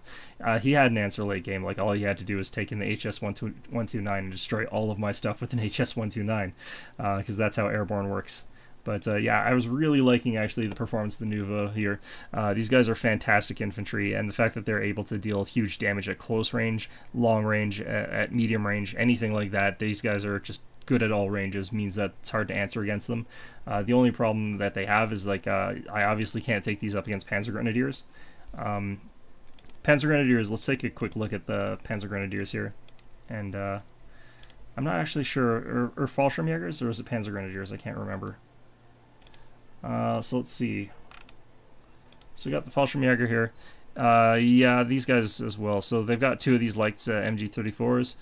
he had an answer late game. Like, all he had to do was take in the HS-129 and destroy all of my stuff with an HS-129, because that's how airborne works. But yeah, I was really liking actually the performance of the Nouveau here. These guys are fantastic infantry, and the fact that they're able to deal huge damage at close range, long range, at medium range, anything like that, these guys are just good at all ranges, means that it's hard to answer against them. The only problem that they have is, like, I obviously can't take these up against Panzer Grenadiers. Panzer Grenadiers, let's take a quick look at the Panzer Grenadiers here. And I'm not actually sure, or Fallschirmjägers, or is it Panzer Grenadiers? I can't remember. So let's see. So we got the Fallschirmjäger here. Yeah, these guys as well. So they've got 2 of these Leitz MG34s.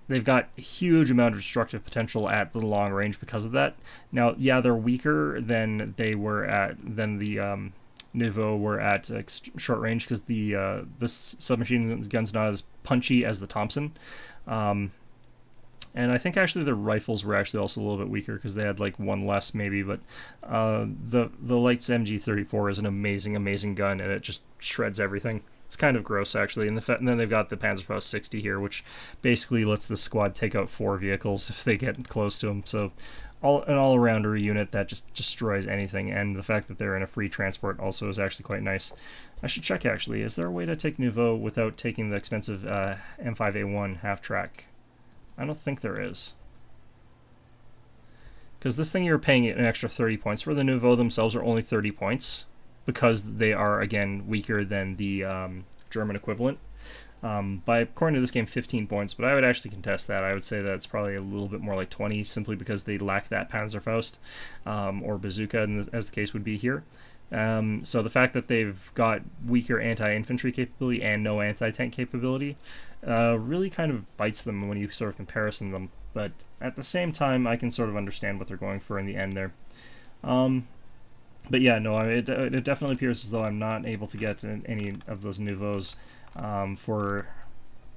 They've got a huge amount of destructive potential at the long range because of that. Now, yeah, they're weaker than the Nouveau were at short range, because this submachine gun's not as punchy as the Thompson. And I think actually the rifles were actually also a little bit weaker, because they had, like, 1 less maybe, but the Leitz MG34 is an amazing gun, and it just shreds everything. It's kind of gross, actually. And then they've got the Panzerfaust 60 here, which basically lets the squad take out 4 vehicles if they get close to them. So an all-arounder unit that just destroys anything, and the fact that they're in a free transport also is actually quite nice. I should check, actually. Is there a way to take Nouveau without taking the expensive M5A1 half-track? I don't think there is. Because this thing you're paying an extra 30 points for. The Nouveau themselves are only 30 points, because they are, again, weaker than the German equivalent. By, according to this game, 15 points, but I would actually contest that. I would say that it's probably a little bit more like 20, simply because they lack that Panzerfaust, or Bazooka, as the case would be here. So the fact that they've got weaker anti-infantry capability and no anti-tank capability really kind of bites them when you sort of comparison them. But at the same time, I can sort of understand what they're going for in the end there. But yeah, no, it definitely appears as though I'm not able to get any of those nouveaux for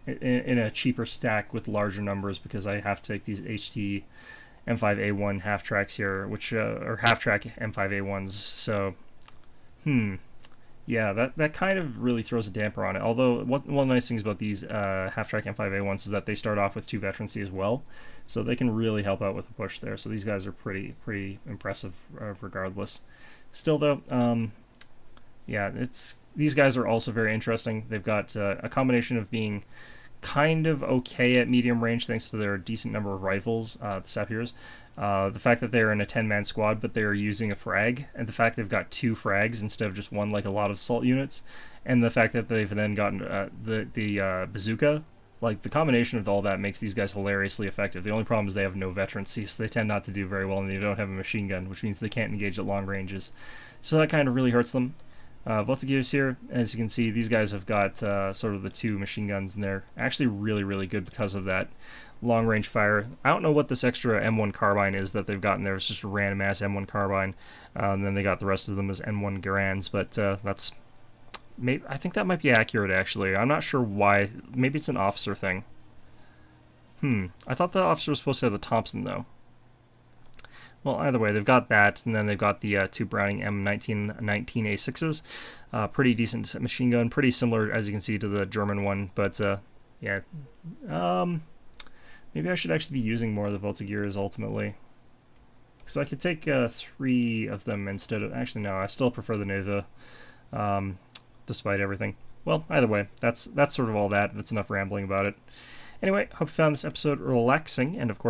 in a cheaper stack with larger numbers, because I have to take these HT M5A1 half tracks here, which are half track M5A1s. So, yeah, that kind of really throws a damper on it. Although one of the nice things about these half track M5A1s is that they start off with 2 veterancy as well, so they can really help out with the push there. So these guys are pretty impressive regardless. Still though, yeah, these guys are also very interesting. They've got a combination of being kind of okay at medium range thanks to their decent number of rifles, the Sapirs. The fact that they're in a 10-man squad but they're using a frag, and the fact they've got 2 frags instead of just 1 like a lot of assault units, and the fact that they've then gotten the bazooka. Like, the combination of all that makes these guys hilariously effective. The only problem is they have no veterancy, so they tend not to do very well, and they don't have a machine gun, which means they can't engage at long ranges. So that kind of really hurts them. Voltigeurs here, as you can see, these guys have got sort of the 2 machine guns, and they're actually really good because of that long range fire. I don't know what this extra M1 carbine is that they've gotten there. It's just a random ass M1 carbine, and then they got the rest of them as M1 Garands, but that's... I think that might be accurate, actually. I'm not sure why. Maybe it's an officer thing. I thought the officer was supposed to have the Thompson, though. Well, either way, they've got that, and then they've got the 2 Browning M19A6s. Pretty decent machine gun, pretty similar, as you can see, to the German one, but, yeah. Maybe I should actually be using more of the Voltigeurs, ultimately. So I could take 3 of them instead of... Actually, no, I still prefer the Nova, despite everything. Well, either way, that's sort of all that. That's enough rambling about it. Anyway, hope you found this episode relaxing, and of course,